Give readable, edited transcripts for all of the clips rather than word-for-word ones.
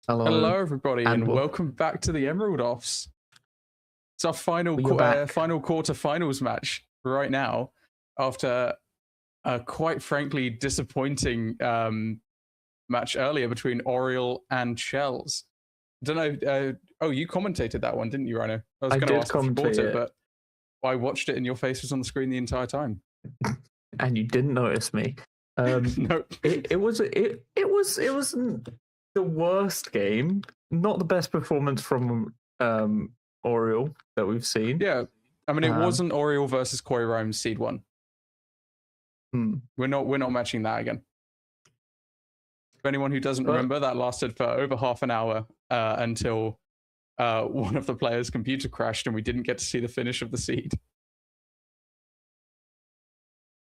Hello, everybody, and welcome back to the Emerald Offs. It's our final quarterfinals match right now, after a quite frankly disappointing match earlier between Oriole and Shells. I don't know. Oh, you commentated that one, didn't you, Rhino? I was going to ask if you bought it, but I watched it, and your face was on the screen the entire time. And you didn't notice me. No, it wasn't the worst game. Not the best performance from Oriole that we've seen. Yeah, I mean, it wasn't Oriole versus Koi Rhymes Seed 1. We're not matching that again. For anyone who doesn't remember, that lasted for over half an hour until one of the players' computer crashed and we didn't get to see the finish of the seed.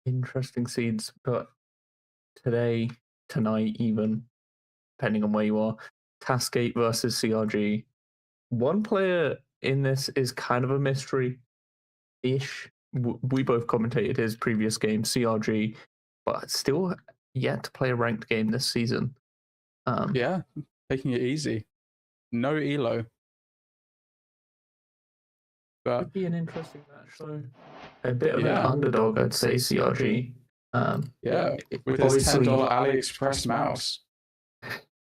Interesting seeds, but tonight even, depending on where you are, Tascate versus CRG. One player in this is kind of a mystery-ish. We both commentated his previous game, CRG, but still yet to play a ranked game this season. Yeah, taking it easy. No elo. But it'd be an interesting match, though. A bit of an underdog, I'd say, CRG. With his $10 AliExpress mouse.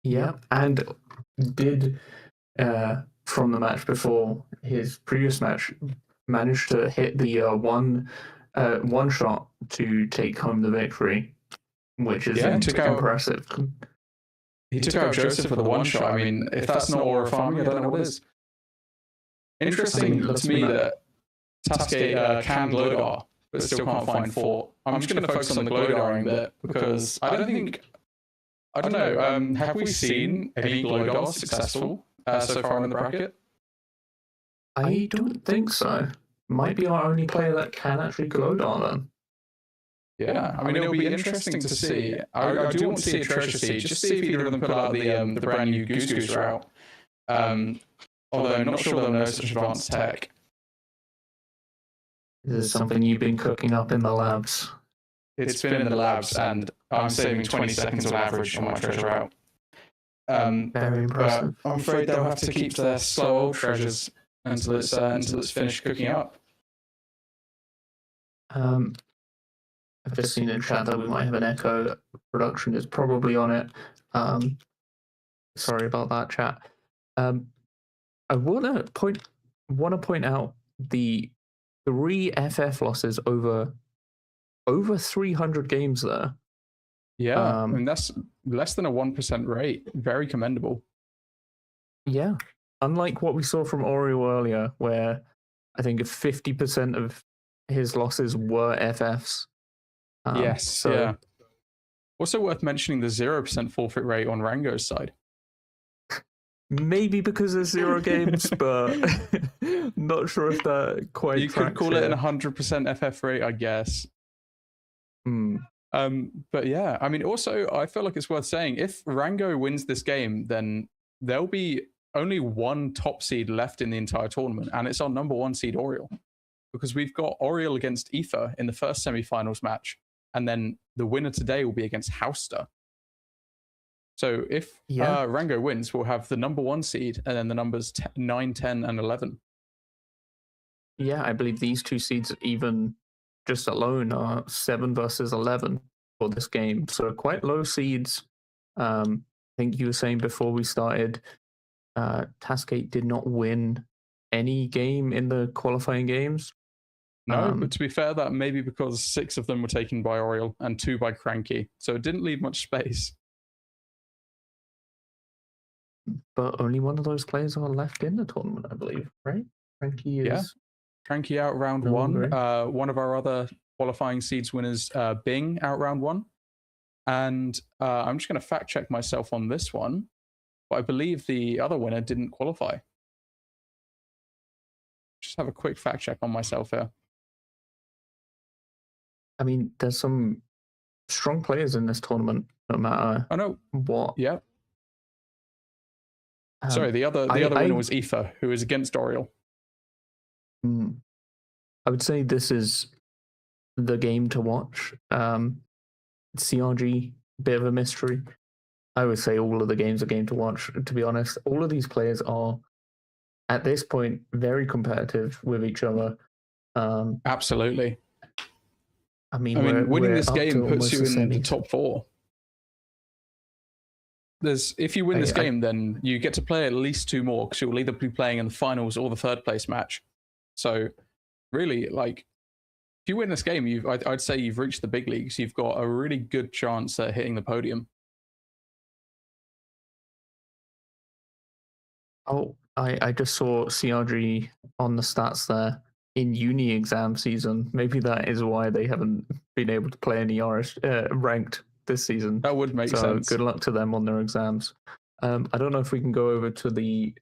Yeah, and did from the match before, his previous match, managed to hit the one shot to take home the victory, which is impressive. He took out Joseph with a one shot. I mean, if that's not aura farming, I don't know what is. Interesting to me that Tascate can Glodar, but still can't find Fort. I'm just going to focus on the Glodaring bit, because I don't know, have we seen any Glodar successful so far in the bracket? I don't think so. Might be our only player that can actually Glodar then. Yeah, I mean, it'll be interesting to see. I do want to see a treasure seed, just to see if either of them put out the brand new Goose Goose route. Although I'm not sure they'll know such advanced tech. Is this something you've been cooking up in the labs? It's been in the labs, and I'm saving 20 seconds on average on my treasure route. Very impressive. But I'm afraid they'll have to keep their slow old treasures until it's finished cooking up. I've just seen in chat that we might have an echo. Production is probably on it. Sorry about that, chat. I want to point out the 3 FF losses over 300 games there. Yeah, I mean, that's less than a 1% rate. Very commendable. Yeah, unlike what we saw from Oriole earlier, where I think 50% of his losses were FFs. Yes, yeah. Also worth mentioning the 0% forfeit rate on Rango's side. Maybe because there's 0 games, but not sure if that quite. You could call it an 100% FF rate, I guess. But yeah, I mean, also, I feel like it's worth saying, if Rango wins this game, then there'll be only one top seed left in the entire tournament, and it's our number 1 seed Oriole, because we've got Oriole against Ether in the first semi-finals match, and then the winner today will be against Houster. So if Rango wins, we'll have the number 1 seed, and then the numbers 9, 10, and 11. Yeah, I believe these 2 seeds even just alone are 7 versus 11 for this game. So quite low seeds. I think you were saying before we started, Tascate did not win any game in the qualifying games. No, but to be fair, that may be because 6 of them were taken by Oriole and 2 by Cranky. So it didn't leave much space. But only one of those players are left in the tournament, I believe, right? Cranky is... Yeah. Cranky out round 1. One of our other qualifying seeds winners, Bing, out round 1. And I'm just going to fact check myself on this one, but I believe the other winner didn't qualify. Just have a quick fact check on myself here. I mean, there's some strong players in this tournament, no matter what. Yeah. Sorry, the other winner was Ether, who is against Oriole. I would say this is the game to watch. CRG, bit of a mystery. I would say all of the games are game to watch. To be honest, all of these players are at this point very competitive with each other. Absolutely. I mean, I mean, winning we're this up game to puts almost you the in the semis. top 4. If you win this game, then you get to play at least 2 more, because you'll either be playing in the finals or the 3rd place match. So really, like, if you win this game, I'd say you've reached the big leagues. You've got a really good chance at hitting the podium. Oh, I just saw CRG on the stats there in uni exam season. Maybe that is why they haven't been able to play any ranked this season. That would make so sense. Good luck to them on their exams. I don't know if we can go over to the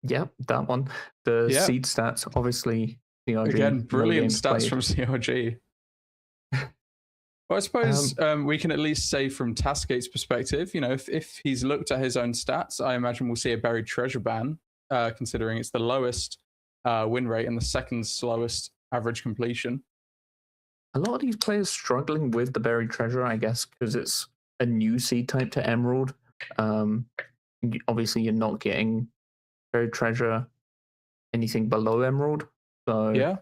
that one. The seed stats, obviously CRG. Again, brilliant stats played. from CRG. Well, I suppose we can at least say from Tascate's perspective, you know, if he's looked at his own stats, I imagine we'll see a buried treasure ban, considering it's the lowest win rate and the 2nd slowest average completion. A lot of these players struggling with the buried treasure, I guess, because it's a new seed type to Emerald. Obviously, you're not getting buried treasure anything below Emerald. So yeah.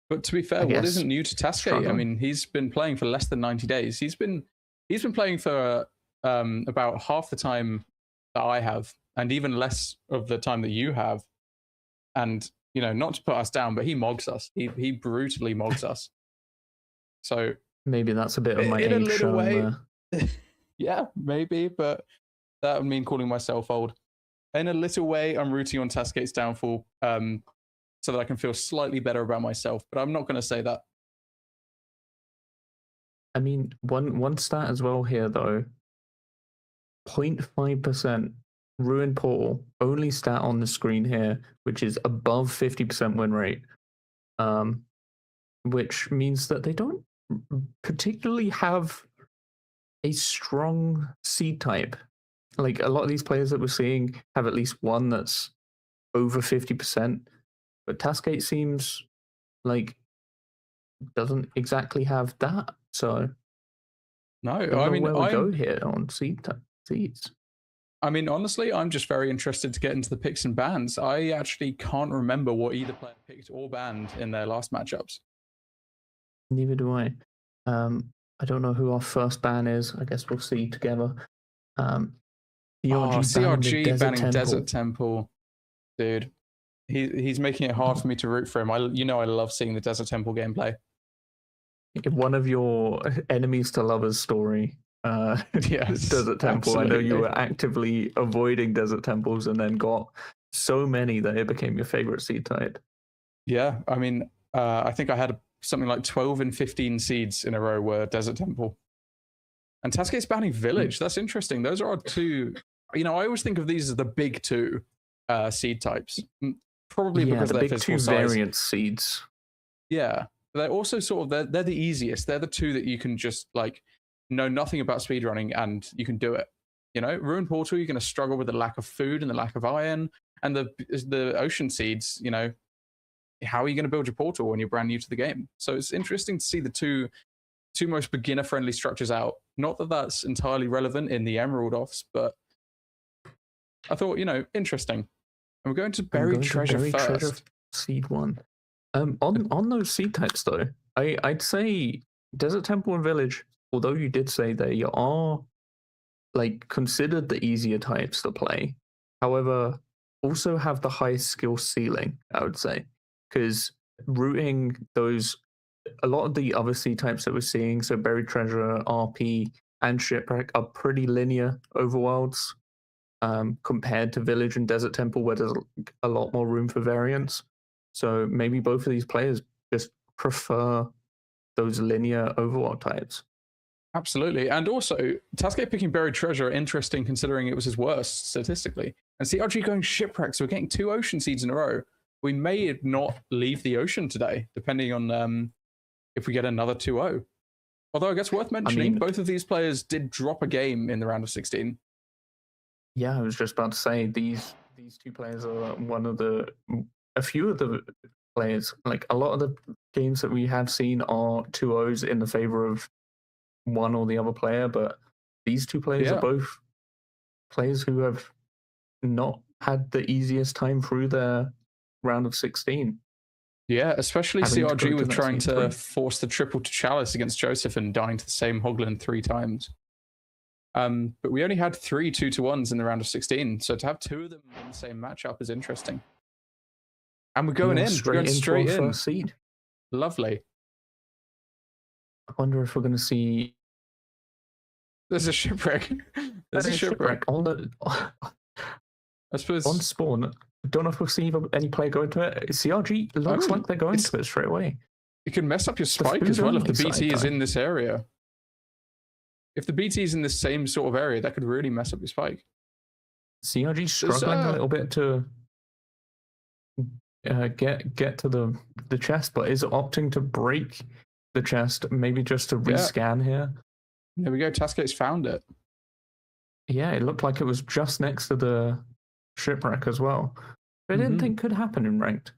But to be fair, what isn't new to Tascate? Struggling. I mean, he's been playing for less than 90 days. He's been playing for about half the time that I have, and even less of the time that you have. And, you know, not to put us down, but he mogs us. He brutally mogs us. So maybe that's a bit of my in age a little way. there. Yeah, maybe, but that would mean calling myself old. In a little way, I'm rooting on Tascate's downfall. So that I can feel slightly better about myself, but I'm not going to say that. I mean, one stat as well here, though, 0.5% Ruined Portal, only stat on the screen here, which is above 50% win rate, which means that they don't particularly have a strong seed type. Like, a lot of these players that we're seeing have at least one that's over 50%. But Tascate seems like doesn't exactly have that. So no, I mean, where we go here on seeds. I mean, honestly, I'm just very interested to get into the picks and bans. I actually can't remember what either player picked or banned in their last matchups. Neither do I. I don't know who our first ban is. I guess we'll see together. CRG banning Desert Desert Temple, dude. He's making it hard for me to root for him. I love seeing the Desert Temple gameplay. One of your enemies to lovers story. Yes, Desert Temple. Absolutely. I know you were actively avoiding Desert Temples and then got so many that it became your favorite seed type. Yeah, I mean, I think I had something like 12 and 15 seeds in a row were Desert Temple. And Tascate's banning Village. That's interesting. Those are our 2. You know, I always think of these as the big 2 seed types. Probably because the they're big physical 2 size. variant seeds. Yeah, they're also sort of they're the easiest. They're the 2 that you can just like know nothing about speedrunning and you can do it. You know, Ruined Portal, you're going to struggle with the lack of food and the lack of iron, and the ocean seeds. You know, how are you going to build your portal when you're brand new to the game? So it's interesting to see the two most beginner friendly structures out. Not that that's entirely relevant in the Emerald offs, but I thought, you know, interesting. And we're going to Buried Treasure first. Seed 1. On those seed types though, I'd say Desert Temple and Village, although you did say they are like considered the easier types to play, however, also have the highest skill ceiling, I would say. Because rooting those, a lot of the other seed types that we're seeing, so Buried Treasure, RP, and Shipwreck, are pretty linear overworlds. Compared to Village and Desert Temple, where there's a lot more room for variance. So maybe both of these players just prefer those linear overworld types. Absolutely. And also, Tascate picking Buried Treasure, interesting considering it was his worst statistically. And CRG going Shipwreck, so we're getting 2 ocean seeds in a row. We may not leave the ocean today, depending on if we get another 2-0. Although I guess worth mentioning, both of these players did drop a game in the round of 16. Yeah, I was just about to say these 2 players are a few of the players. Like a lot of the games that we have seen are 2-0s in the favor of one or the other player, but these two players are both players who have not had the easiest time through their round of 16. Yeah, especially Having to go CRG to with that trying seed to three. force the triple to Chalice against Joseph and dying to the same Hoglin 3 times. But we only had 3 2-1s in the round of 16, so to have 2 of them in the same matchup is interesting. And we're going in. We're going straight in. First seed. Lovely. I wonder if we're going to see. There's a shipwreck. There's a shipwreck. On the. I suppose on spawn. I don't know if we'll see any player go into it. CRG looks like they're going to it straight away. It can mess up your spike as well if the BT is in this area. If the BT is in the same sort of area, that could really mess up your spike. CRG struggling a little bit to get to the chest, but is opting to break the chest, maybe just to rescan here. There we go. Tascate's found it. Yeah, it looked like it was just next to the shipwreck as well. I didn't think could happen in ranked.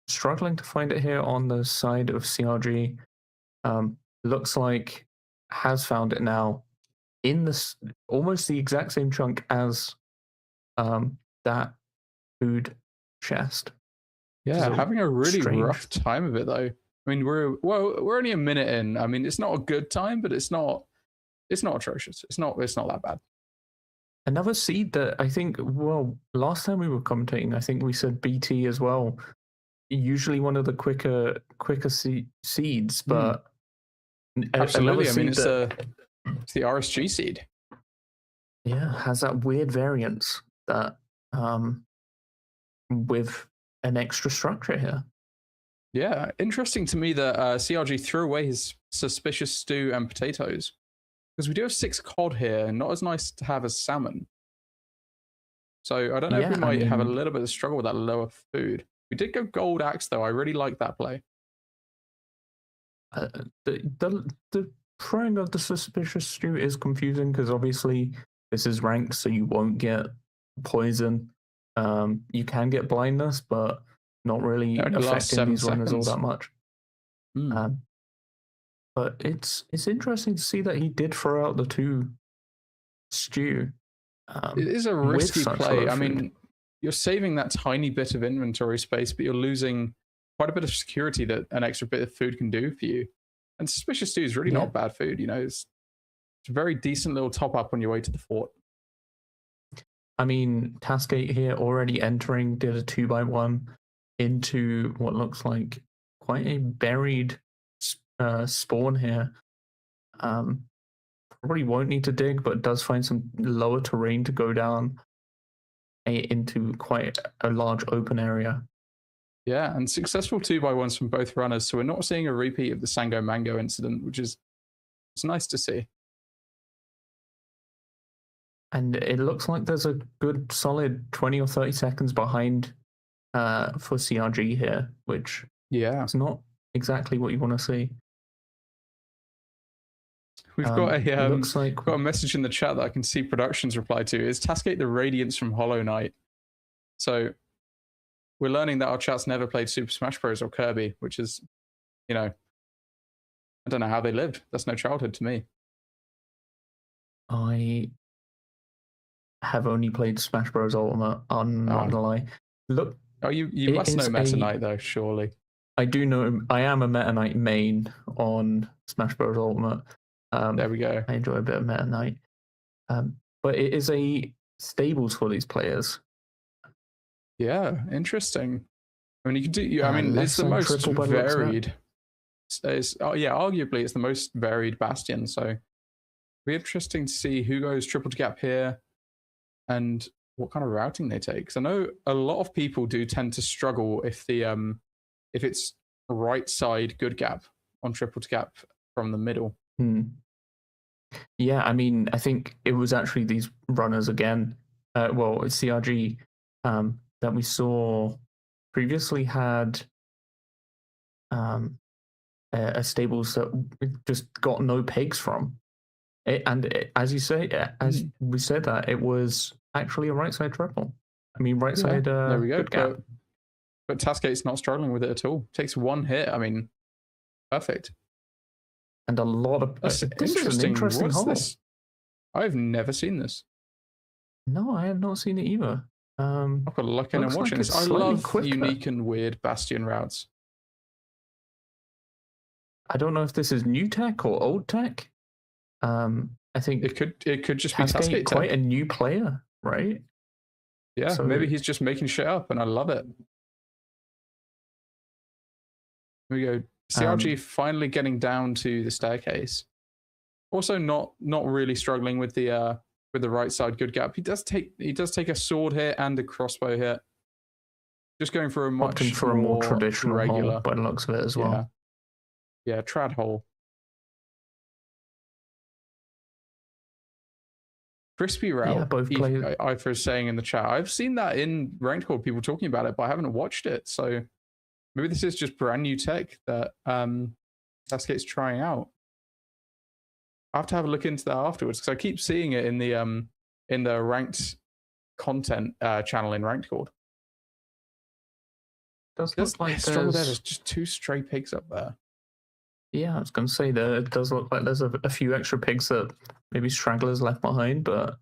Struggling to find it here on the side of CRG. Looks like has found it now in this almost the exact same chunk as that food chest. Yeah, having a really rough time of it though. I mean, we're only a minute in. I mean, it's not a good time, but it's not atrocious. It's not that bad. Another seed that I think, well, last time we were commentating, I think we said BT as well. Usually one of the quicker seeds, but absolutely. I mean, it's the RSG seed. Yeah, has that weird variance that with an extra structure here. Yeah, interesting to me that CRG threw away his suspicious stew and potatoes. Because we do have 6 cod here, not as nice to have as salmon. So I don't know if we might have a little bit of struggle with that lower food. We did go gold axe though. I really like that play. The throwing of the suspicious stew is confusing because obviously this is ranked, so you won't get poison. You can get blindness, but not really affecting these runners all that much. But it's interesting to see that he did throw out the 2 stew. It is a risky play. I mean, you're saving that tiny bit of inventory space, but you're losing quite a bit of security that an extra bit of food can do for you. And suspicious stew is really not bad food. You know, it's a very decent little top up on your way to the fort. I mean, Tascate here already entering, did a 2x1 into what looks like quite a buried spawn here. Probably won't need to dig, but does find some lower terrain to go down into quite a large open area. Yeah, and successful 2x1s from both runners, so we're not seeing a repeat of the Sango Mango incident, which is it's nice to see. And it looks like there's a good solid 20 or 30 seconds behind for CRG here, which is not exactly what you want to see. We've got a message in the chat that I can see Productions reply to. Is Tascate the Radiance from Hollow Knight? So we're learning that our chat's never played Super Smash Bros. Or Kirby, which is, you know, I don't know how they lived. That's no childhood to me. I have only played Smash Bros. Ultimate. I'm not gonna lie. Look, you must know Meta Knight though, surely. I do know. I am a Meta Knight main on Smash Bros. Ultimate. There we go. I enjoy a bit of Meta Knight, but it is a stables for these players. Yeah, interesting. I mean, you can do. I mean, it's the most varied. Arguably, it's the most varied Bastion. So, it'll be interesting to see who goes triple to gap here, and what kind of routing they take. Because I know a lot of people do tend to struggle if it's right side good gap on triple to gap from the middle. Yeah, I mean, I think it was actually these runners again. CRG that we saw previously had a stables that just got no pegs from. As you say, as we said that, it was actually a right side triple. I mean, right side. There we go. Good gap. But Tascate's not struggling with it at all. Takes 1 hit. I mean, perfect. and a lot of. That's This is an interesting What's hole. this? I've never seen this. No, I have not seen it either. I've got to look in and looks watching like this. it's I slightly love quicker. unique and weird Bastion routes. I don't know if this is new tech or old tech. I think It could just be Tascate Tascate quite tech. a new player, right? Yeah, So- maybe he's just making shit up, and I love it. Here we go. CRG finally getting down to the staircase. Also, not really struggling with the right side good gap. He does take a sword hit and a crossbow hit. Just going for a much Opting for a more traditional regular hole by the looks of it as well. Yeah, trad hole. Crispy route. Yeah, both players. I was saying in the chat, I've seen that in ranked core, people talking about it, but I haven't watched it. So maybe this is just brand new tech that Tascate's trying out. I have to have a look into that afterwards because I keep seeing it in the ranked content channel in ranked core. Does look like there's just 2 stray pigs up there. Yeah, I was going to say that it does look like there's a few extra pigs that maybe stragglers left behind, but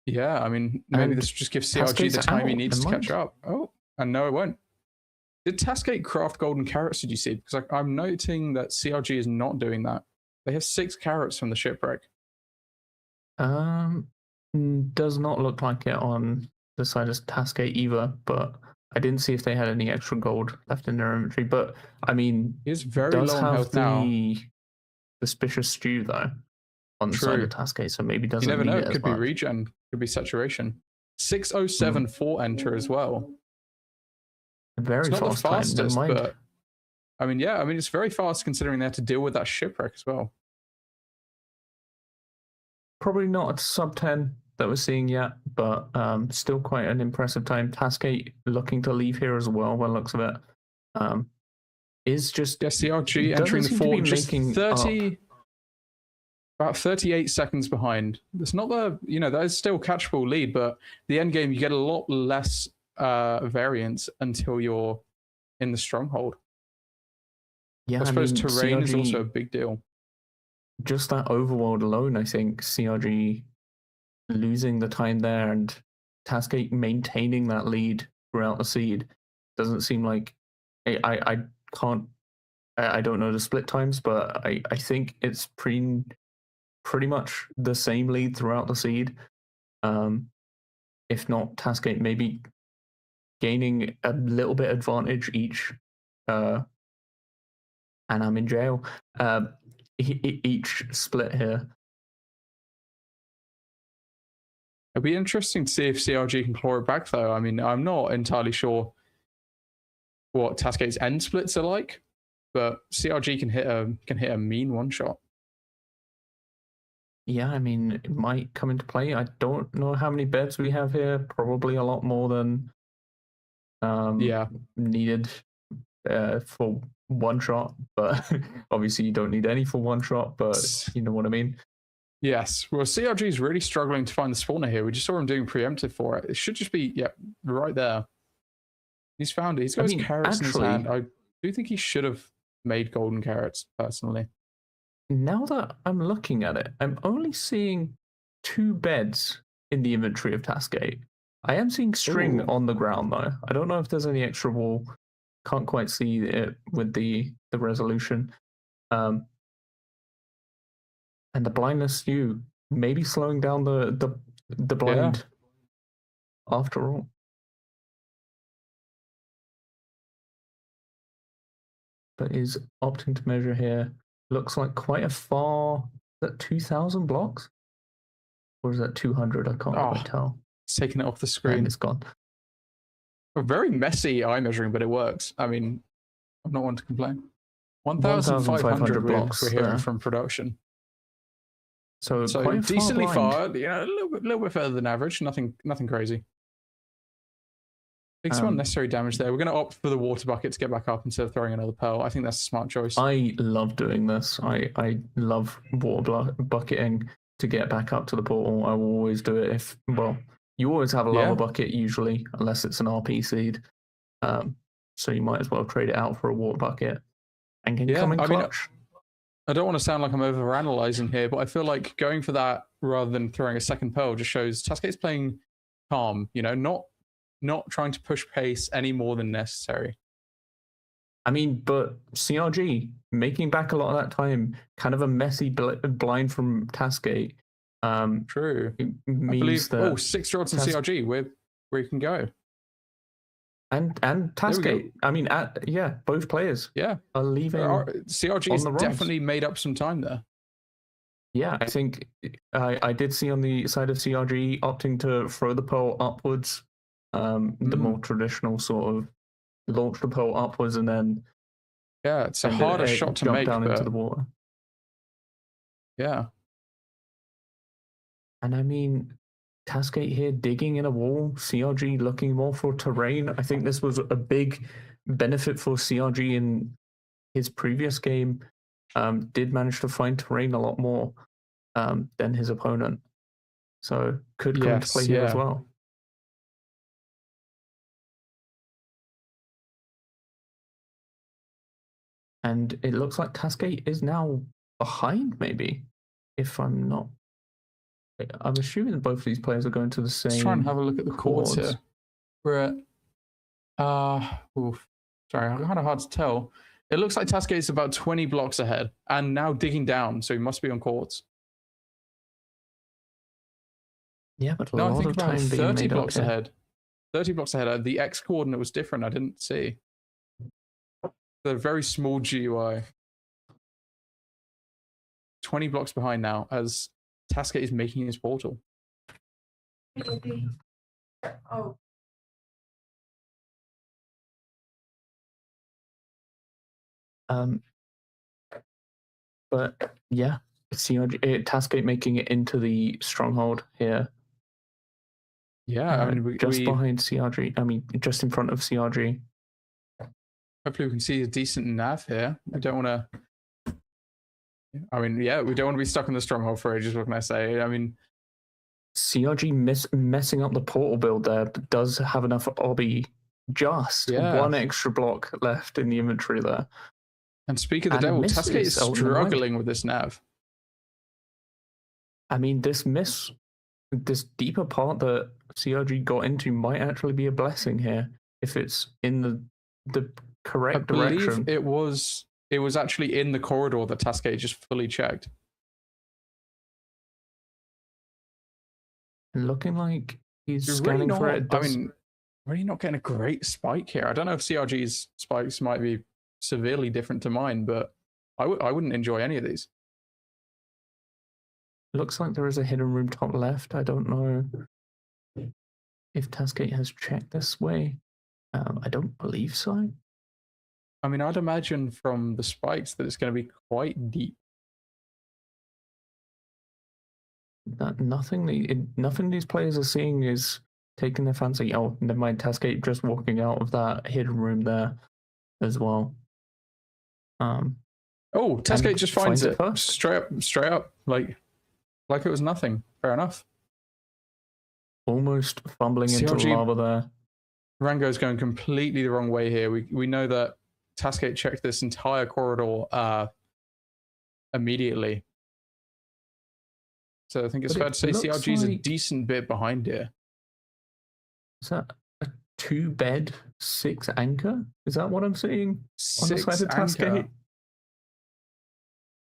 yeah, I mean, maybe this just gives CRG the time he needs to catch up. Oh, and no, it won't. Did Tascate craft golden carrots? Did you see? Because I'm noting that CRG is not doing that. They have 6 carrots from the shipwreck. Does not look like it on the side of Tascate either, but I didn't see if they had any extra gold left in their inventory. But I mean, he's very does low on have health the now. suspicious stew though on the side of Tascate, so maybe doesn't. You never know. Need It could be regen, could be saturation. 6:07 for enter as well. Very it's not fast the fastest, time. but I mean, yeah, I mean it's very fast considering they had to deal with that shipwreck as well. Probably not a sub 10 that we're seeing yet, but still quite an impressive time. Tascate looking to leave here as well, by the looks of it. Is just CRG entering the fort, just about 38 seconds behind. It's not that is still catchable lead, but the end game you get a lot less variance until you're in the stronghold. Yeah, I suppose terrain is also a big deal. Just that overworld alone, I think CRG losing the time there and Tascate maintaining that lead throughout the seed doesn't seem like I don't know the split times, but I think it's pretty much the same lead throughout the seed. If not, Tascate maybe gaining a little bit advantage each. And I'm in jail. Each split here. It'll be interesting to see if CRG can claw it back, though. I mean, I'm not entirely sure what Tascate's end splits are like, but CRG can hit a mean one shot. Yeah, I mean, it might come into play. I don't know how many beds we have here. Probably a lot more than needed for one shot. But obviously, you don't need any for one shot. But you know what I mean. Yes. Well, CRG is really struggling to find the spawner here. We just saw him doing preemptive for it. It should just be right there. He's found it. He's got his carrots in his hand. I do think he should have made golden carrots personally. Now that I'm looking at it, I'm only seeing 2 beds in the inventory of Tascate. I am seeing string on the ground though. I don't know if there's any extra wall. Can't quite see it with the resolution. And the blindness stew maybe slowing down the blind after all. But is opting to measure here. Looks like quite a far. Is that 2,000 blocks? Or is that 200? I can't quite tell. It's taking it off the screen. And it's gone. A very messy eye measuring, but it works. I mean, I'm not one to complain. 1,500 blocks we're hearing from production. So quite decently far, a little bit further than average. Nothing crazy. Big some unnecessary damage there. We're going to opt for the water bucket to get back up instead of throwing another pearl. I think that's a smart choice. I love doing this. I love water bucketing to get back up to the portal. I will always do it you always have a lava bucket usually, unless it's an RP seed. So you might as well trade it out for a water bucket and can come in clutch. I don't want to sound like I'm overanalyzing here, but I feel like going for that rather than throwing a second pearl just shows Tascate's playing calm, not trying to push pace any more than necessary. I mean, but CRG making back a lot of that time, kind of a messy blind from Tascate. True. I believe, 6 draws in CRG, where you can go. And Tascate. I mean, both players. Yeah, are leaving. CRG has definitely made up some time there. Yeah, I think I did see on the side of CRG opting to throw the pearl upwards, the more traditional sort of launch the pearl upwards and then it's a harder shot to make down into the water. Yeah, and I mean, Tascate here digging in a wall, CRG looking more for terrain. I think this was a big benefit for CRG in his previous game. Did manage to find terrain a lot more than his opponent, so could come into play here as well. And it looks like Tascate is now behind, maybe, if I'm not. I'm assuming that both of these players are going to the same. Let's try and have a look at the chords here. We're at, sorry, kind of hard to tell. It looks like Tascate is about 20 blocks ahead and now digging down, so he must be on chords. Yeah, but I think about 30 blocks ahead. 30 blocks ahead. The X coordinate was different. I didn't see. The very small GUI. 20 blocks behind now as Tascate is making his portal. Oh. But yeah, Tascate making it into the stronghold here. Yeah, I mean, just behind CRG. I mean, just in front of CRG. Hopefully, we can see a decent nav here. We don't want to. I mean, we don't want to be stuck in the stronghold for ages. What can I say? I mean, CRG messing up the portal build there, but does have enough obby. Just one extra block left in the inventory there. And speak of the devil, Tascate is struggling with this nav. I mean, this deeper part that CRG got into might actually be a blessing here if it's in the correct direction. I believe it was actually in the corridor that Tascate just fully checked. Looking like he's scanning for it. I mean, really not getting a great spike here. I don't know if CRG's spikes might be severely different to mine, but I wouldn't enjoy any of these. Looks like there is a hidden room top left. I don't know if Tascate has checked this way. I don't believe so. I mean, I'd imagine from the spikes that it's going to be quite deep. Nothing these players are seeing is taking their fancy. Oh, never mind. Tascate just walking out of that hidden room there as well. Tascate just finds it straight up, like it was nothing. Fair enough. Almost fumbling into the lava there. Rango's going completely the wrong way here. We know that Tascate checked this entire corridor immediately. So I think it's fair to say CRG is a decent bit behind here. Is that a 2-bed, 6 anchor? Is that what I'm seeing? 6 on the side of Tascate?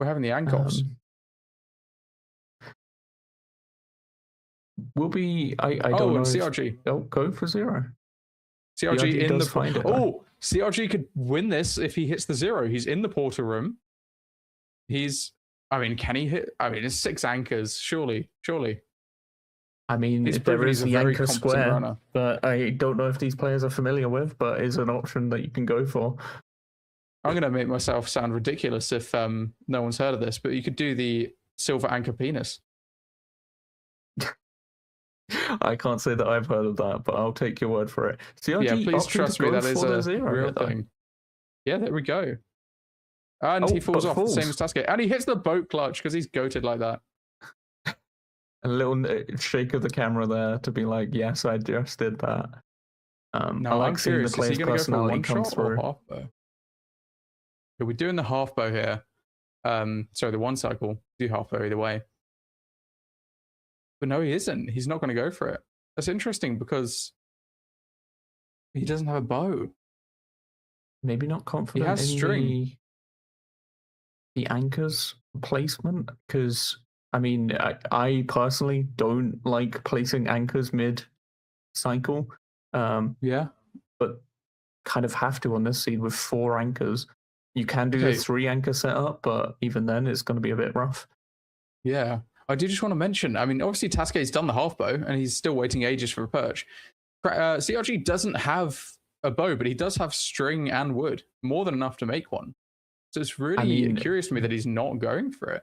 We're having the anchors. Will be. I don't know. And CRG. Go for 0. CRG in the find it. CRG could win this if he hits the 0. He's in the portal room. Can he hit? I mean, it's 6 anchors. Surely. I mean, there is the anchor square, but I don't know if these players are familiar with, but is an option that you can go for. I'm going to make myself sound ridiculous if no one's heard of this, but you could do the silver anchor penis. I can't say that I've heard of that, but I'll take your word for it. CRG please trust me, that is a real thing. Yeah, there we go. And he falls off the same as Tascate. And he hits the boat clutch because he's goated like that. A little shake of the camera there to be like, yes, I just did that. No, I'm curious. Is he going to go for one shot or half bow? We're doing the half bow here. Sorry, the one cycle, do halfway either way. But no, he isn't. He's not going to go for it. That's interesting because he doesn't have a bow. Maybe not confident He has in string. the anchors placement, because I mean, I personally don't like placing anchors mid cycle. Yeah. But kind of have to on this seed with 4 anchors. You can do the 3 anchor setup, but even then it's going to be a bit rough. Yeah. I do just want to mention, I mean, obviously Tascate's done the half bow and he's still waiting ages for a perch. CRG doesn't have a bow, but he does have string and wood, more than enough to make one. So it's really curious to me that he's not going for it.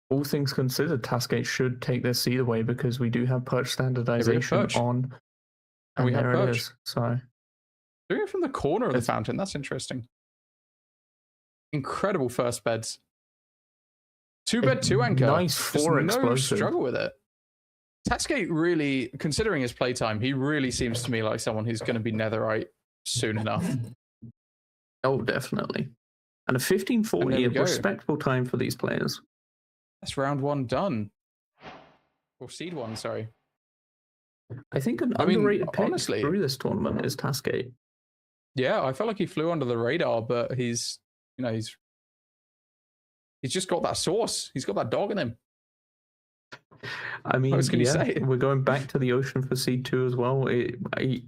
All things considered, Tascate should take this seed away because we do have perch standardization on. And we there it is. So doing it from the corner of the fountain, that's interesting. Incredible first beds. 2-bed, 2 anchor. Nice 4 explosive. No struggle with it. Tascate really, considering his playtime, he really seems to me like someone who's going to be netherite soon enough. Oh, definitely. And a 1540, a respectable time for these players. That's round 1 done. Or seed 1, sorry. I think an underrated pick honestly, through this tournament is Tascate. Yeah, I felt like he flew under the radar, but he's just got that sauce. He's got that dog in him. I mean, we're going back to the ocean for seed 2 as well. The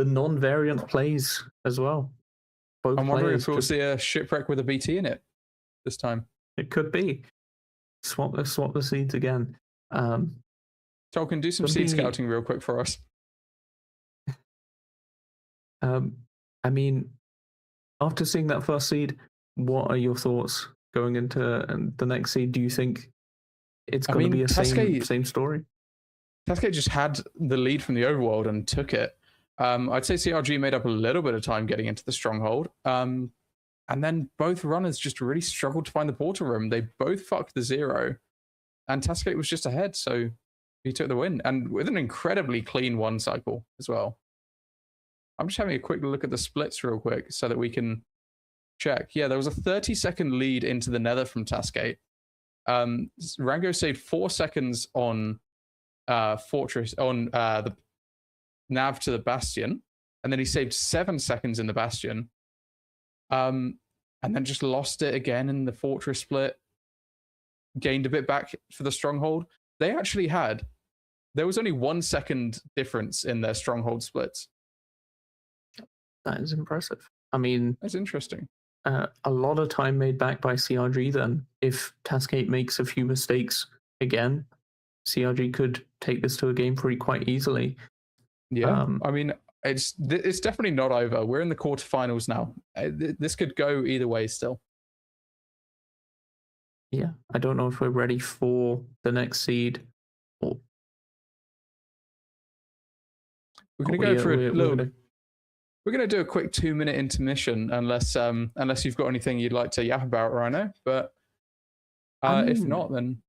non-variant plays as well. I'm wondering if we'll see a shipwreck with a BT in it this time. It could be. Swap the seeds again. Tolkien, do some seed scouting real quick for us. I mean, after seeing that first seed, what are your thoughts going into the next seed? Do you think it's going to be a same story? Tascate just had the lead from the overworld and took it. I'd say CRG made up a little bit of time getting into the stronghold. And then both runners just really struggled to find the portal room. They both fucked the 0. And Tascate was just ahead, so he took the win. And with an incredibly clean 1 cycle as well. I'm just having a quick look at the splits real quick so that we can check. Yeah, there was a 30-second lead into the nether from Tascate. Rango saved 4 seconds on Fortress, on the nav to the Bastion. And then he saved 7 seconds in the Bastion. And then just lost it again in the Fortress split. Gained a bit back for the Stronghold. They actually had, there was only 1 second difference in their Stronghold splits. That is impressive. I mean, that's interesting. A lot of time made back by CRG then. If Tascate makes a few mistakes again, CRG could take this to a game quite easily. Yeah, I mean, it's definitely not over. We're in the quarterfinals now. This could go either way still. Yeah, I don't know if we're ready for the next seed. We're going to go for a little... We're going to do a quick 2-minute intermission, unless you've got anything you'd like to yap about, Rhino. But if not, then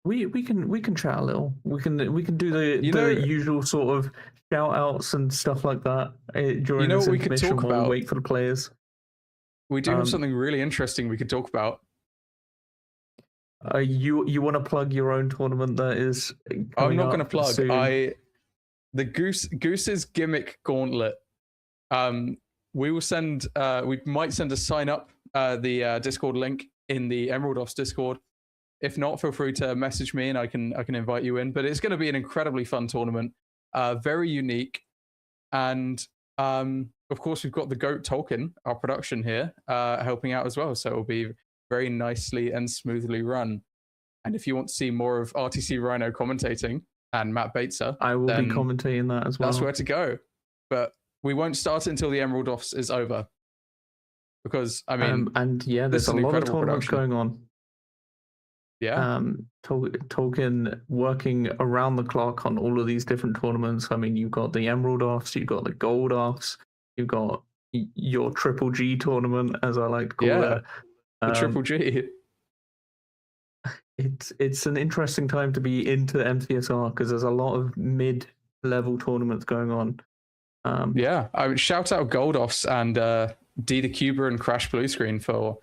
we can chat a little. We can do the usual sort of shout outs and stuff like that during this intermission while we wait for the players. We do have something really interesting we could talk about. You want to plug your own tournament that is? I'm not going to plug. Soon. The Goose's Gimmick Gauntlet. We will send. We might send a sign up the Discord link in the Emerald Offs Discord. If not, feel free to message me and I can invite you in. But it's going to be an incredibly fun tournament, very unique, and of course we've got the GOAT Tolkien, our production here, helping out as well. So it will be very nicely and smoothly run. And if you want to see more of RTC Rhino commentating and Matt Bateser, I will be commentating that as well. That's where to go. But we won't start until the Emerald Offs is over. Because, I mean... and yeah, there's a lot of tournaments going on. Yeah. Tolkien working around the clock on all of these different tournaments. I mean, you've got the Emerald Offs, you've got the Gold Offs, you've got your Triple G tournament, as I like to call it. The Triple G. It's an interesting time to be into MCSR because there's a lot of mid-level tournaments going on. I would shout out Gold Offs and D the Cuba and Crash Blue Screen for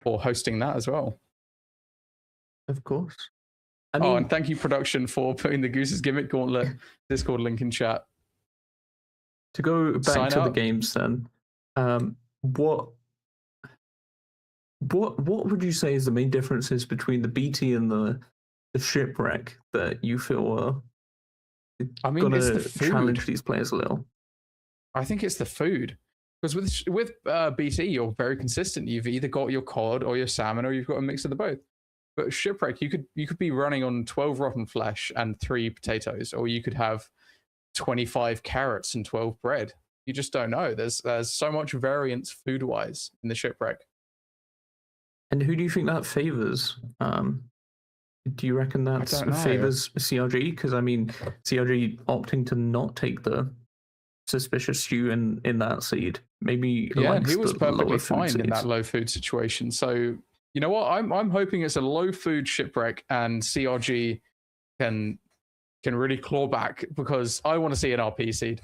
hosting that as well. Of course. I mean, and thank you, production, for putting the Goose's Gimmick Gauntlet Discord link in chat. To go back Sign to up. the games then, what would you say is the main differences between the BT and the Shipwreck that you feel are it's the gonna food. challenge these players a little? I think it's the food. Because with BT, you're very consistent. You've either got your cod or your salmon, or you've got a mix of the both. But Shipwreck, you could be running on 12 rotten flesh and 3 potatoes, or you could have 25 carrots and 12 bread. You just don't know. There's so much variance food-wise in the Shipwreck. And who do you think that favors? Do you reckon that favors CRG? Because I mean, CRG opting to not take the suspicious stew in that seed. Maybe and he was perfectly fine in that low food situation. So you know what? I'm hoping it's a low food Shipwreck and CRG can really claw back, because I want to see an RP seed.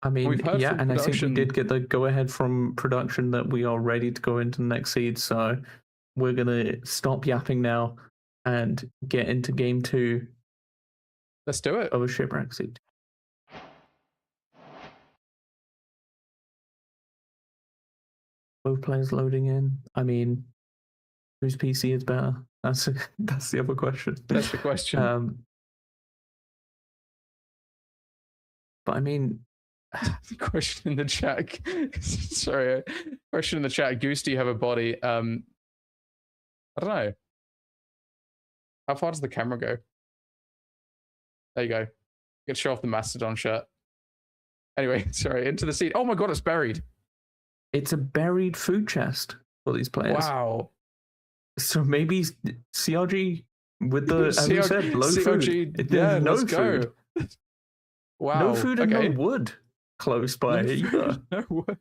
I mean, yeah, and I think we did get the go-ahead from production that we are ready to go into the next seed, so we're going to stop yapping now and get into game 2. Let's do it. Of a Shipwreck seed. Both players loading in. I mean, whose PC is better? That's the other question. That's the question. But I mean, question in the chat. Sorry, question in the chat. Goose, do you have a body? I don't know. How far does the camera go? There you go. You can show off the Mastodon shirt. Anyway, sorry. Into the seat. Oh my god, it's buried. It's a buried food chest for these players. Wow. So maybe CRG with the, as you said, low CRG, food. Yeah, no food. Go. Wow. No food and no wood close by either. No wood.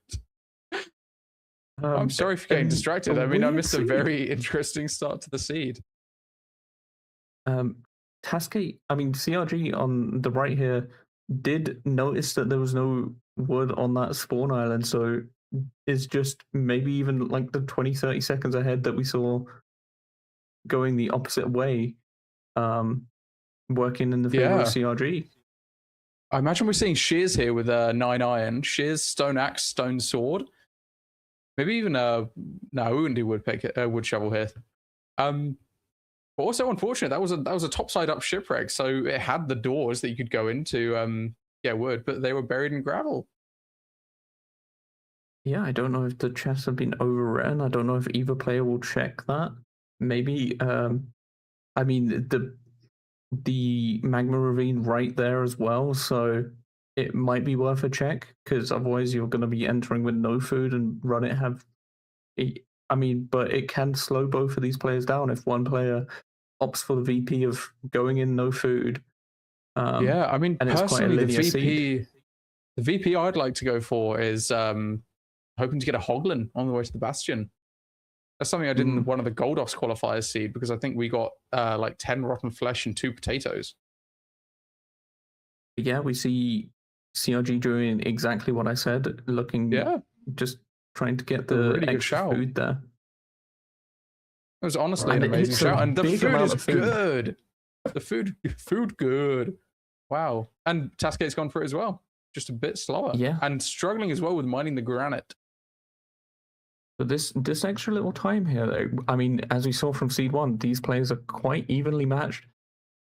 I'm sorry for getting distracted. I mean, I missed a very interesting start to the seed. Tascate, I mean, CRG on the right here did notice that there was no wood on that spawn island, so it's just maybe even like the 20-30 seconds ahead that we saw going the opposite way, working in the favor of CRG. I imagine we're seeing Shears here with a 9 iron, Shears, stone axe, stone sword. Maybe even no, we wouldn't do wood shovel here. But also, unfortunate, that was a topside up Shipwreck, so it had the doors that you could go into get wood, but they were buried in gravel. Yeah, I don't know if the chests have been overwritten. I don't know if either player will check that. Maybe, I mean, the magma ravine right there as well, so it might be worth a check, because otherwise you're going to be entering with no food and run it have... I mean, but it can slow both of these players down if one player opts for the VP of going in no food. Yeah, I mean, personally, the VP I'd like to go for is hoping to get a Hoglin on the way to the Bastion. That's something I did in one of the Goldox qualifiers seed, because I think we got like 10 rotten flesh and 2 potatoes. Yeah, we see CRG doing exactly what I said, looking, just trying to get the really extra food there. It was honestly an amazing shout, and the food is good. The food good. Wow. And Tascate's gone for it as well, just a bit slower. Yeah, and struggling as well with mining the granite. But this extra little time here, I mean, as we saw from Seed 1, these players are quite evenly matched.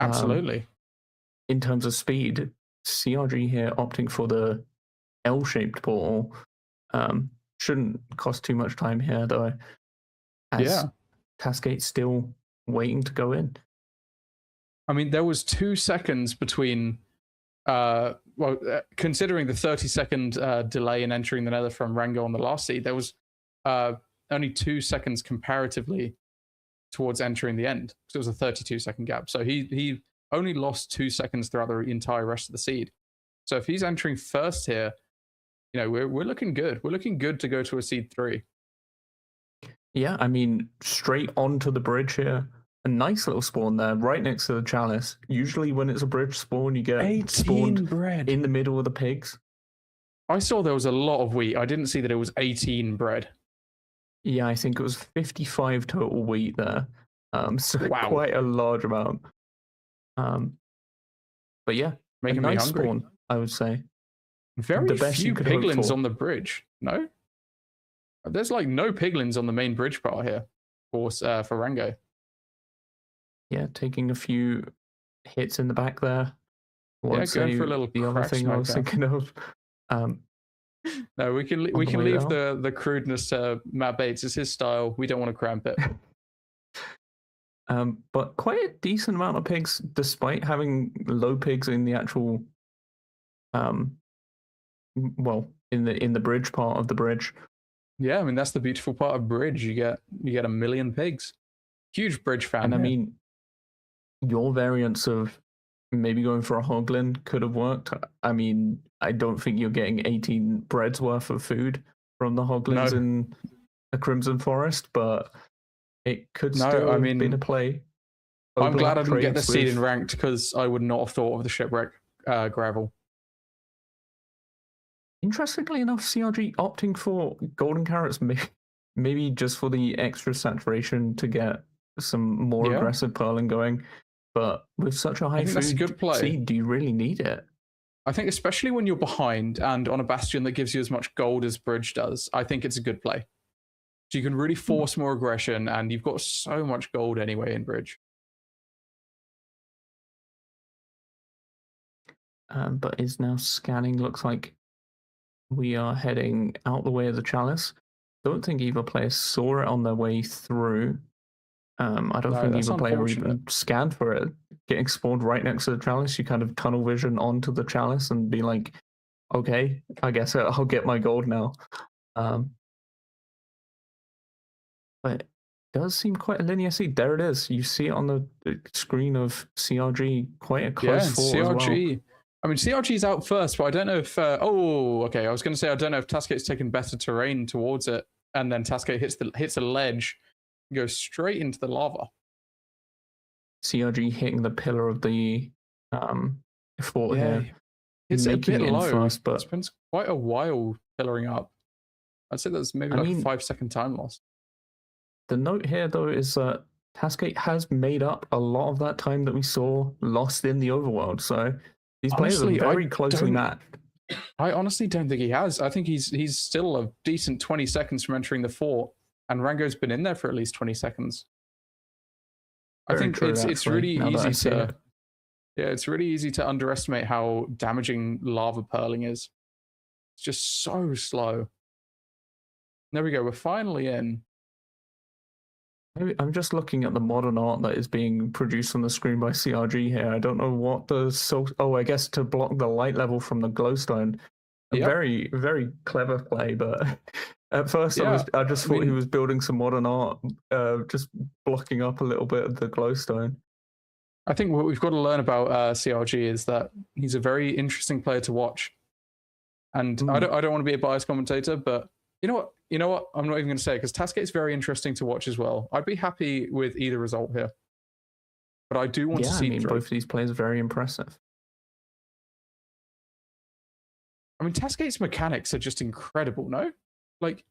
Absolutely. In terms of speed, CRG here opting for the L-shaped portal shouldn't cost too much time here, though. As Tascate's still waiting to go in. I mean, there was 2 seconds between, considering the 30-second delay in entering the Nether from Rango on the last seed, there was only 2 seconds comparatively towards entering the end, because it was a 32-second gap. So he only lost 2 seconds throughout the entire rest of the seed. So if he's entering first here, you know, we're looking good. We're looking good to go to a seed 3. Yeah, I mean, straight onto the bridge here. A nice little spawn there, right next to the chalice. Usually when it's a bridge spawn, you get 18 spawned bread in the middle of the pigs. I saw there was a lot of wheat. I didn't see that it was 18 bread. Yeah, I think it was 55 total wheat there. So Wow. quite a large amount. But yeah, Making a me nice hungry. spawn, I would say. Very The best you few could hope piglins for. on the bridge. No? There's like no piglins on the main bridge part here for Rango. Yeah, taking a few hits in the back there. Yeah, going for a little the other crack thing I was smoker. thinking of. No, we can way leave down. the crudeness to Matt Bates. It's his style. We don't want to cramp it. But quite a decent amount of pigs, despite having low pigs in the actual, well, in the bridge part of the bridge. Yeah, I mean that's the beautiful part of bridge. You get 1 million pigs. Huge bridge fan. And here. I mean, your variants of maybe going for a hoglin could have worked. I mean, I don't think you're getting 18 breads worth of food from the hoglins in a Crimson Forest, but it could still have been a play. I'm glad I didn't get the trades seed in ranked because I would not have thought of the shipwreck gravel. Interestingly enough, CRG opting for golden carrots, maybe just for the extra saturation to get some more aggressive pearling going. But with such a high food seed, do you really need it? I think especially when you're behind and on a bastion that gives you as much gold as bridge does, I think it's a good play. So you can really force more aggression, and you've got so much gold anyway in bridge. But is now scanning. Looks like we are heading out the way of the chalice. Don't think either player saw it on their way through. I don't think either player even scanned for it. Getting spawned right next to the chalice, you kind of tunnel vision onto the chalice and be like, okay, I guess I'll get my gold now. But it does seem quite a linear seed. There it is. You see it on the screen of CRG, quite a close fought as well. I mean, CRG's out first, but I don't know if... oh, okay. I was going to say, I don't know if Tascate's taken better terrain towards it, and then Tascate hits a ledge, goes straight into the lava. CRG hitting the pillar of the fort here. It's a bit low. First, but it spends quite a while pillaring up. I'd say that's maybe a 5-second time loss. The note here, though, is that Tascate has made up a lot of that time that we saw lost in the overworld. So these players are very closely matched. I honestly don't think he has. I think he's still a decent 20 seconds from entering the fort, and Rango's been in there for at least 20 seconds. I think it's really easy to... Yeah, it's really easy to underestimate how damaging lava purling is. It's just so slow. There we go. We're finally in. I'm just looking at the modern art that is being produced on the screen by CRG here. I don't know what the... Oh, I guess to block the light level from the glowstone. A very, very clever play, but at first I just thought he was building some modern art, just blocking up a little bit of the glowstone. I think what we've got to learn about CRG is that he's a very interesting player to watch. And I don't want to be a biased commentator, but you know what? I'm not even going to say it because Tascate's very interesting to watch as well. I'd be happy with either result here. But I do want to see both of these players are very impressive. I mean, Tascate's mechanics are just incredible, no? Like,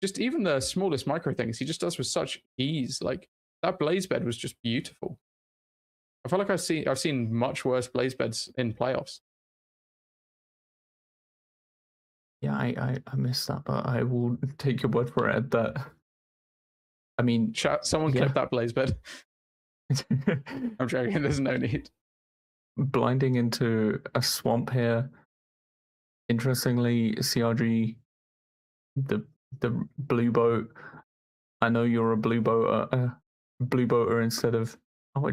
just even the smallest micro things he just does with such ease. Like, that blaze bed was just beautiful. I feel like I've seen much worse blaze beds in playoffs. Yeah, I missed that, but I will take your word for it. That I mean, someone clip that blaze bed. I'm joking. There's no need. Blinding into a swamp here. Interestingly, CRG, the blue boat. I know you're a blue boater instead of. Oh,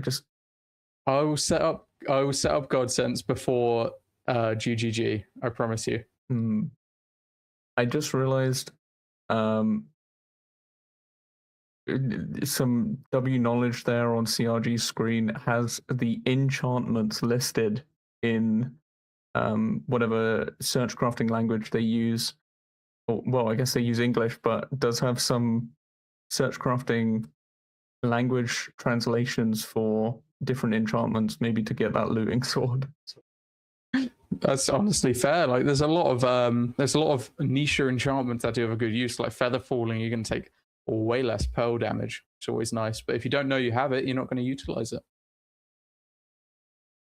I will set up Godsense before GGG. I promise you. I just realized some W knowledge there on CRG's screen has the enchantments listed in whatever search crafting language they use. Well, I guess they use English, but does have some search crafting language translations for different enchantments, maybe to get that looting sword. That's honestly fair. Like there's a lot of niche enchantments that do have a good use, like feather falling. You're going to take way less pearl damage. It's always nice. But if you don't know you have it, you're not going to utilize it.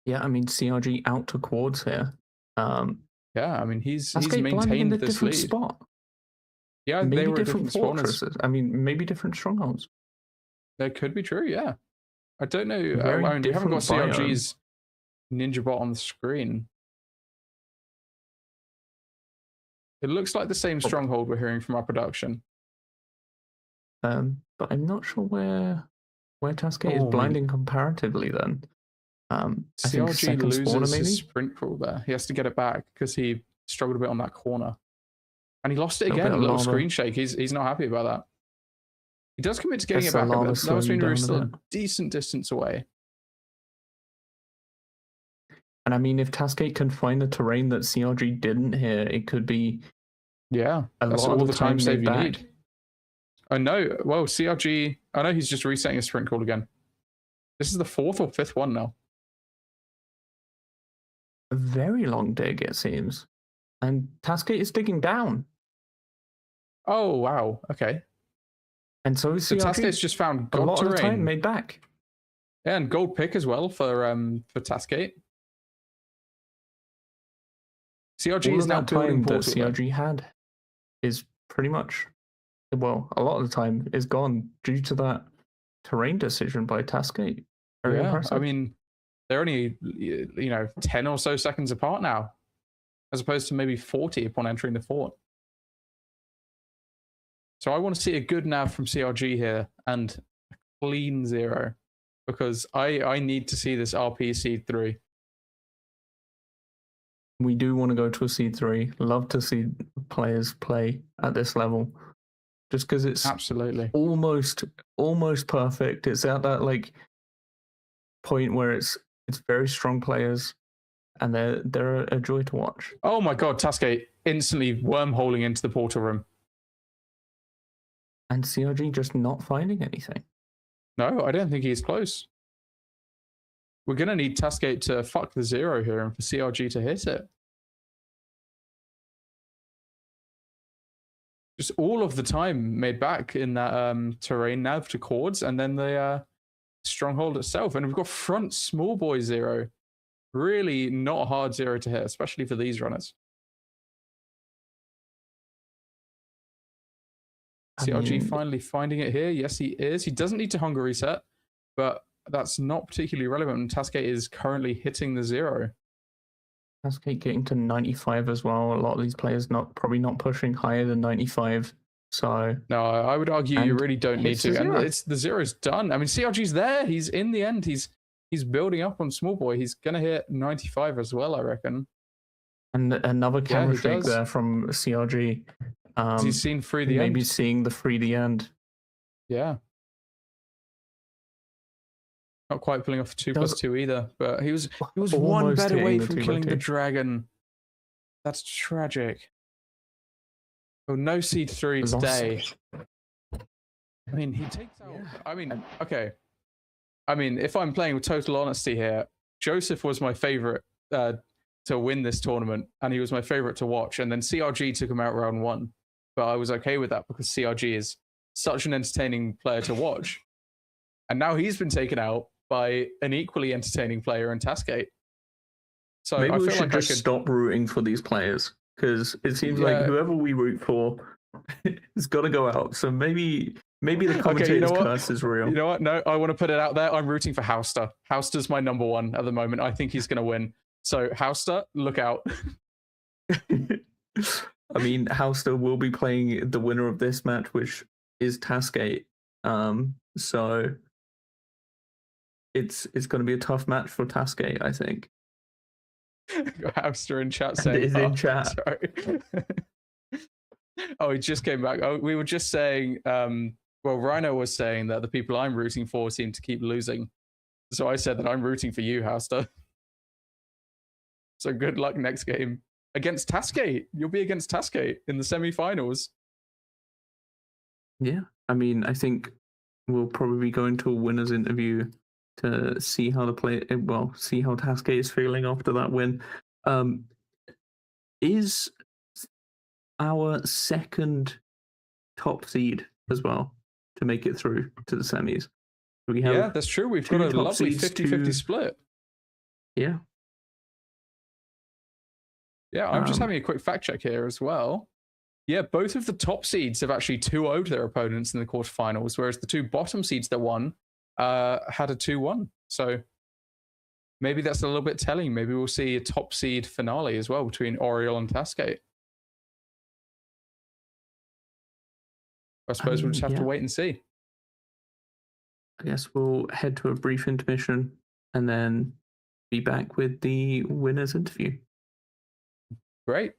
Yeah, I mean CRG out to Quartz here. Yeah, I mean he's Tascate blinding in maintained a this different lead. spot. Yeah, Maybe they were different different spawners. fortresses. I mean, maybe different strongholds. That could be true. Yeah, I don't know. Very I mean, we haven't got different CRG's ninja bot on the screen. It looks like the same stronghold we're hearing from our production. But I'm not sure where Tascate is blinding comparatively then. I think CRG second loses spawner maybe? his sprint crawl there. He has to get it back because he struggled a bit on that corner. And he lost it again. A little screen shake. He's not happy about that. He does commit to getting it back. That was being still a decent distance away. And I mean, if Tascate can find the terrain that CRG didn't here, it could be that's all the time save you need. I know. Well, CRG, I know he's just resetting his sprint call again. This is the 4th or 5th one now. A very long dig, it seems. And Tascate is digging down. Oh, wow. Okay. And so CRG. So Tascate's just found gold a lot terrain. of the time made back. Yeah, and gold pick as well for Tascate. CRG is now building that CRG had is pretty much, well, a lot of the time is gone due to that terrain decision by Tascate. Very impressive. I mean, they're only 10 or so seconds apart now, as opposed to maybe 40 upon entering the fort. So I want to see a good nav from CRG here and a clean 0, because I need to see this RP seed 3. We do want to go to a seed 3. Love to see players play at this level, just because it's absolutely almost perfect. It's at that point where it's very strong players, and they're a joy to watch. Oh my god, Tascate instantly wormholing into the portal room. And CRG just not finding anything. No, I don't think he's close. We're going to need Tascate to fuck the 0 here and for CRG to hit it. Just all of the time made back in that terrain nav to Chords, and then the stronghold itself. And we've got front small boy 0. Really not a hard 0 to hit, especially for these runners. CRG finally finding it here. Yes, he is. He doesn't need to hunger reset, but that's not particularly relevant. Tascate is currently hitting the 0. Tascate getting to 95 as well. A lot of these players probably not pushing higher than 95. So no, I would argue you really don't need to. And it's the 0's done. I mean, CRG's there. He's in the end. He's building up on small boy. He's gonna hit 95 as well, I reckon. And another camera shake there from CRG. He's seen through the end. Maybe seeing the free the end. Yeah. Not quite pulling off 2+2 either, but he was one bet away from killing the dragon. That's tragic. Oh, no seed 3 today. I mean, he takes out. I mean, okay. I mean, if I'm playing with total honesty here, Joseph was my favorite to win this tournament, and he was my favorite to watch. And then CRG took him out round 1, but I was okay with that because CRG is such an entertaining player to watch. And now he's been taken out by an equally entertaining player in Tascate. So maybe I feel we should just stop rooting for these players, because it seems like whoever we root for is got to go out. So maybe the commentator's curse is real. You know what? No, I want to put it out there. I'm rooting for Hauster. Hauster's my number 1 at the moment. I think he's going to win. So Hauster, look out. I mean, Hauster will be playing the winner of this match, which is Tascate. So it's going to be a tough match for Tascate, I think. Hauster in chat saying, "Is in chat." Sorry. Oh, he just came back. Oh, we were just saying. Well, Rhino was saying that the people I'm rooting for seem to keep losing, so I said that I'm rooting for you, Hauster. So good luck next game against Tascate. You'll be against Tascate in the semi-finals. Yeah, I mean, I think we'll probably go into a winner's interview to see how see how Tascate is feeling after that win. is our second top seed as well to make it through to the semis. We have Yeah, that's true. We've got a lovely 50-50 split. Yeah. Yeah, I'm just having a quick fact check here as well. Yeah, both of the top seeds have actually 2-0'd their opponents in the quarterfinals, whereas the two bottom seeds that won had a 2-1. So maybe that's a little bit telling. Maybe we'll see a top seed finale as well between Oriole and Tascate. I suppose we'll just have to wait and see. I guess we'll head to a brief intermission and then be back with the winner's interview. Great.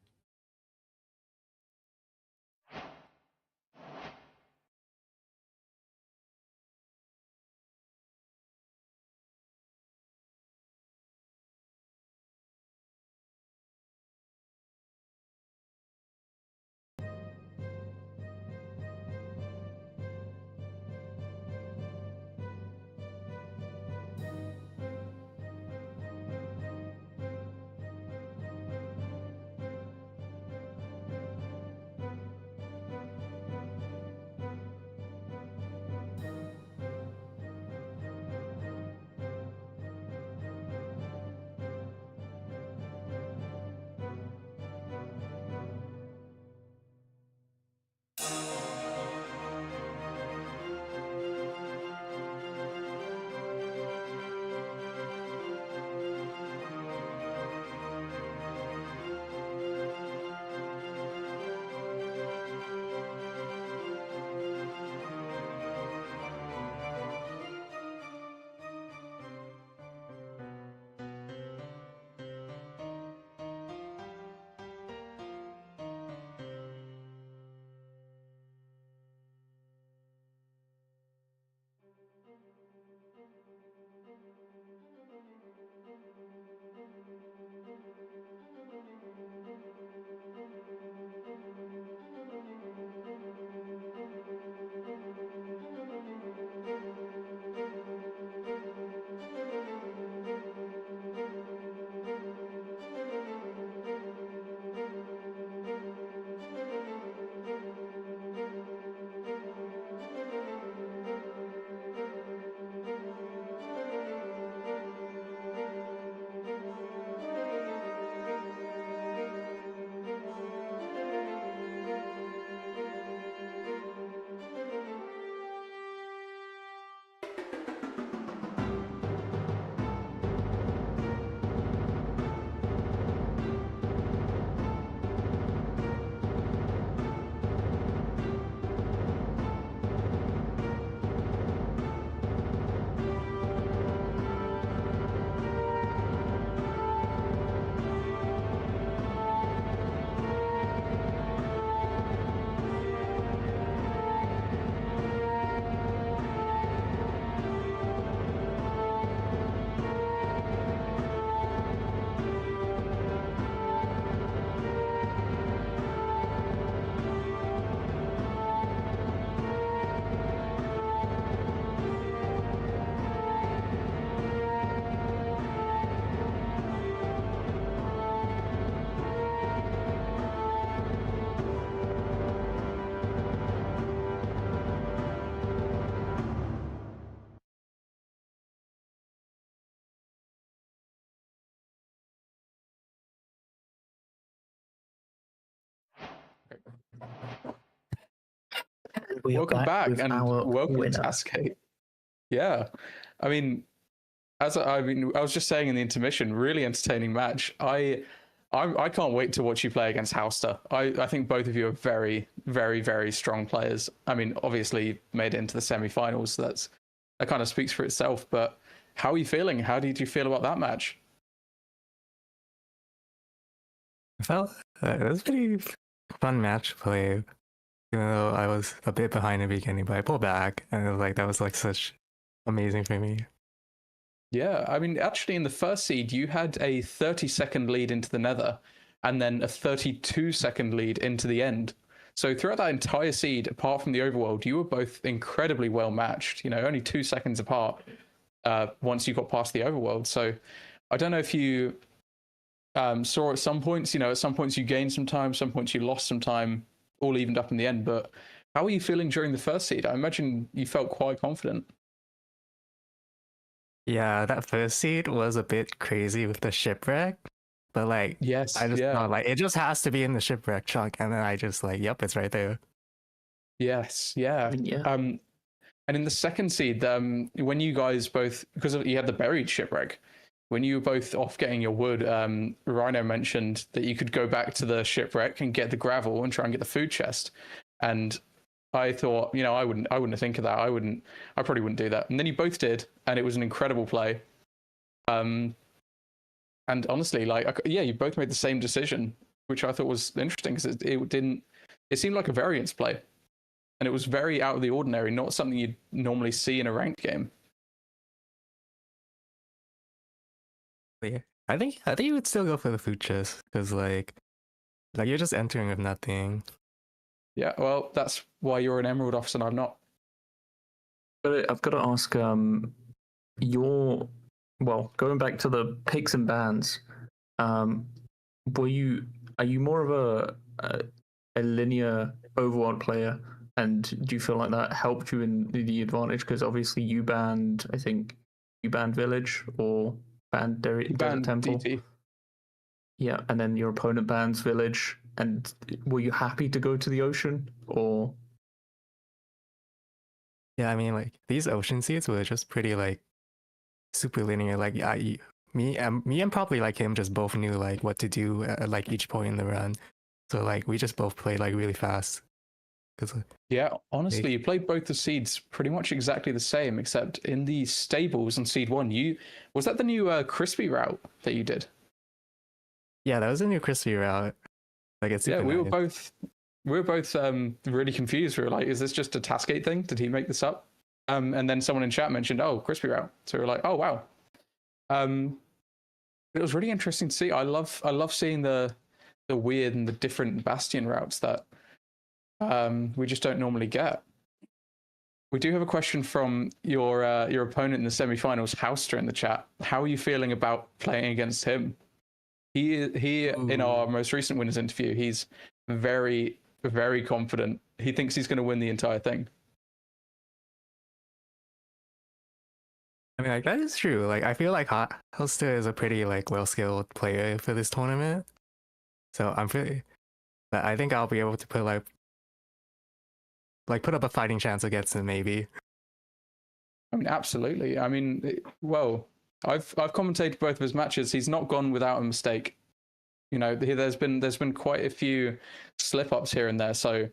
Welcome back and welcome to Tascate. Yeah, I mean, I was just saying in the intermission, really entertaining match. I can't wait to watch you play against Hauster. I think both of you are very, very, very strong players. I mean, obviously made it into the semi-finals. So that kind of speaks for itself. But how are you feeling? How did you feel about that match? I felt it was a pretty fun match to play. Even though I was a bit behind in the beginning, but I pulled back, and it was like that was like such amazing for me. Yeah, I mean, actually, in the first seed, you had a 30-second lead into the Nether, and then a 32-second lead into the end. So throughout that entire seed, apart from the Overworld, you were both incredibly well matched. You know, only 2 seconds apart once you got past the Overworld. So I don't know if you saw at some points, at some points you gained some time, some points you lost some time, all evened up in the end. But how were you feeling during the first seed? I imagine you felt quite confident. Yeah, that first seed was a bit crazy with the shipwreck, but like Yes, I just yeah. thought like it just has to be in the shipwreck chunk, and then I just like, yep, it's right there. Yes, yeah. I mean, yeah. And in the second seed, when you guys both, because you had the buried shipwreck, when you were both off getting your wood, Rhino mentioned that you could go back to the shipwreck and get the gravel and try and get the food chest. And I thought, I wouldn't think of that. I probably wouldn't do that. And then you both did, and it was an incredible play. And honestly, you both made the same decision, which I thought was interesting because it seemed like a variance play. And it was very out of the ordinary, not something you'd normally see in a ranked game. But yeah, I think you would still go for the food chest because like you're just entering with nothing. Yeah, well, that's why you're an Emerald officer and I'm not. But I've got to ask, going back to the picks and bans, are you more of a linear Overworld player, and do you feel like that helped you in the advantage? Because obviously you banned Village or banned Desert Temple. DT. Yeah, and then your opponent bans Village, and were you happy to go to the ocean, or? Yeah, I mean like these ocean seeds were just pretty like super linear. Like me and probably like him just both knew like what to do at like each point in the run. So like we just both played like really fast. Yeah, honestly, you played both the seeds pretty much exactly the same, except in the stables on seed 1, was that the new crispy route that you did? Yeah, that was a new crispy route. Like it's Yeah, super we nice. were both really confused. We were like, is this just a Tascate thing? Did he make this up? And then someone in chat mentioned, oh, crispy route. So we were like, oh wow. It was really interesting to see. I love seeing the weird and the different bastion routes that we just don't normally get. We do have a question from your opponent in the semifinals, Houster, in the chat. How are you feeling about playing against him? He in our most recent winners interview, he's very, very confident. He thinks he's going to win the entire thing. I mean, like that is true. Like I feel like Houster is a pretty like well-skilled player for this tournament. So but I think I'll be able to put put up a fighting chance against him, maybe. I mean, absolutely. I mean, well, I've commentated both of his matches. He's not gone without a mistake. There's been quite a few slip-ups here and there. So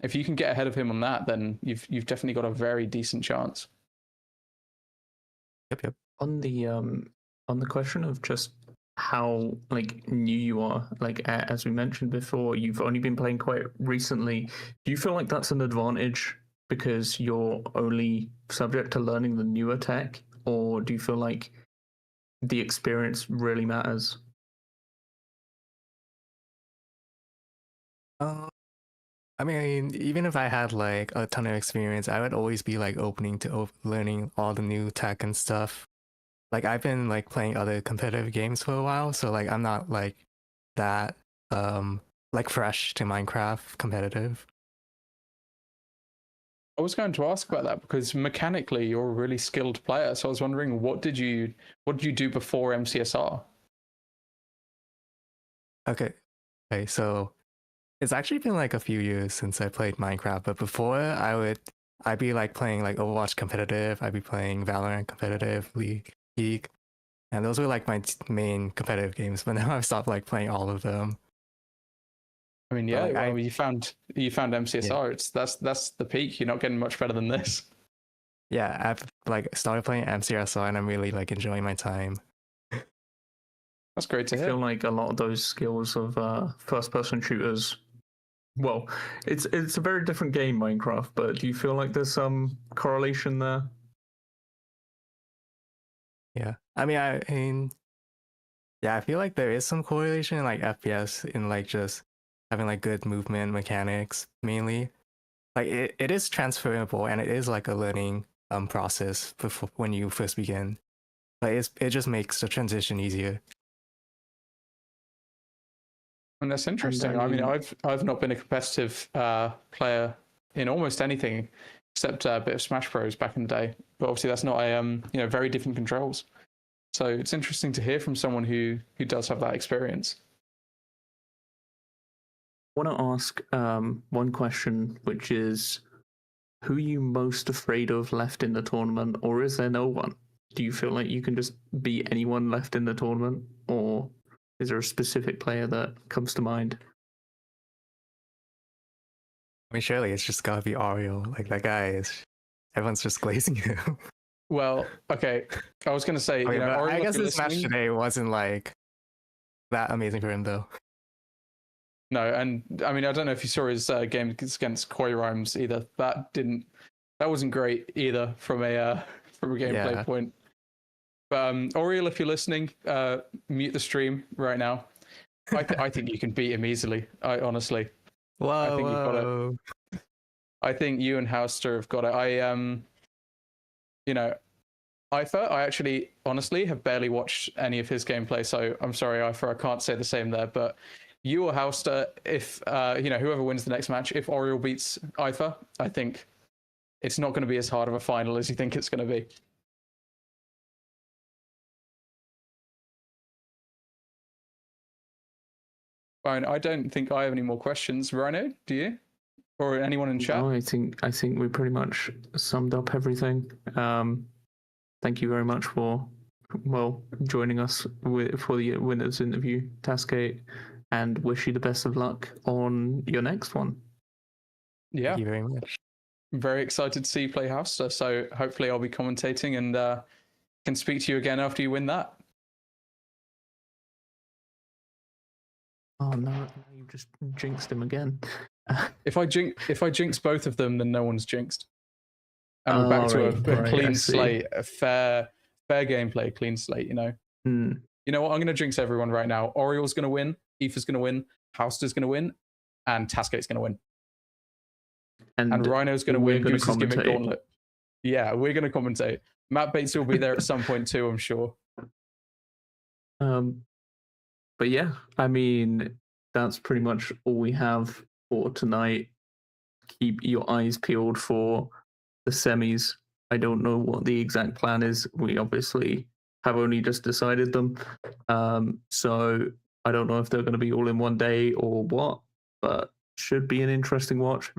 if you can get ahead of him on that, then you've definitely got a very decent chance. Yep. On the question of just how like new you are, like as we mentioned before, you've only been playing quite recently. Do you feel like that's an advantage because you're only subject to learning the newer tech, or do you feel like the experience really matters? I mean, even if I had like a ton of experience, I would always be like opening to learning all the new tech and stuff. Like I've been like playing other competitive games for a while, so like I'm not like that like fresh to Minecraft competitive. I was going to ask about that because mechanically you're a really skilled player. So I was wondering, what did you do before MCSR? Okay, so it's actually been like a few years since I played Minecraft, but before I'd be like playing like Overwatch competitive, I'd be playing Valorant competitive, League, and those were like my main competitive games. But now I've stopped like playing all of them. I mean, yeah, well, you found MCSR. Yeah. That's the peak. You're not getting much better than this. Yeah, I've like started playing MCSR and I'm really like enjoying my time. That's great to I hear. feel like a lot of those skills of first-person shooters. Well, it's a very different game, Minecraft. But do you feel like there's some correlation there? Yeah, I mean, yeah, I feel like there is some correlation in like FPS in like just having like good movement mechanics mainly. Like it is transferable and it is like a learning process before when you first begin. Like it just makes the transition easier. And that's interesting. I mean, I've not been a competitive player in almost anything except a bit of Smash Bros back in the day. But obviously, that's not a very different controls. So it's interesting to hear from someone who does have that experience. I want to ask one question, which is, who are you most afraid of left in the tournament, or is there no one? Do you feel like you can just beat anyone left in the tournament, or is there a specific player that comes to mind? I mean, surely it's just gotta be Oreo. Like that guy is. Everyone's just glazing him. Well, okay. I was going to say, Okay, Oreo, I guess if this you're match listening- today wasn't like that amazing for him though. No, and I mean, I don't know if you saw his game against Koi Rhymes either. That wasn't great either from a gameplay point. But Oriel, if you're listening, mute the stream right now. I think you can beat him easily. Honestly, Whoa, I think you've got it. I think you and Hauster have got it. Ifer, I actually honestly have barely watched any of his gameplay, so I'm sorry, Ifer, I can't say the same there. But you or Hauster, if whoever wins the next match, if Oriel beats Ifer, I think it's not going to be as hard of a final as you think it's going to be. Fine, I don't think I have any more questions. Rhino, do you? Or anyone in chat? No, I think we pretty much summed up everything. Thank you very much for joining us for the winners interview, Tascate, and wish you the best of luck on your next one. Yeah. Thank you very much. I'm very excited to see you play Hauster, so hopefully I'll be commentating and can speak to you again after you win that. Oh no, you just jinxed him again. If I jinx both of them, then no one's jinxed. And we're back to a clean slate, a fair gameplay, clean slate, You know what? I'm going to jinx everyone right now. Oriel's going to win, Aoife's going to win, Hauster's going to win, and Tascate's going to win. And Rhino's going to win Goose's Gimmick Gauntlet. Yeah, we're going to commentate. Matt Bates will be there at some point too, I'm sure. But yeah, I mean, that's pretty much all we have for tonight. Keep your eyes peeled for the semis. I don't know what the exact plan is. We obviously have only just decided them. So I don't know if they're going to be all in one day or what, but should be an interesting watch.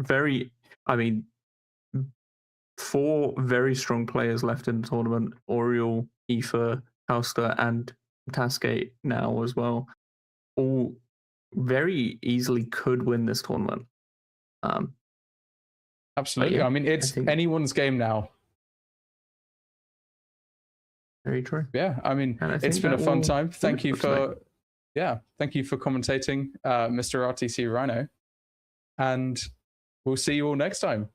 Four very strong players left in the tournament. Oriel, Aoife, Hauster, and Tascate now as well. All very easily could win this tournament. Absolutely. Yeah, I mean, it's anyone's game now. Very true. Yeah, I mean, it's been a fun time. Thank you for commentating, Mr. RTC Rhino. And we'll see you all next time.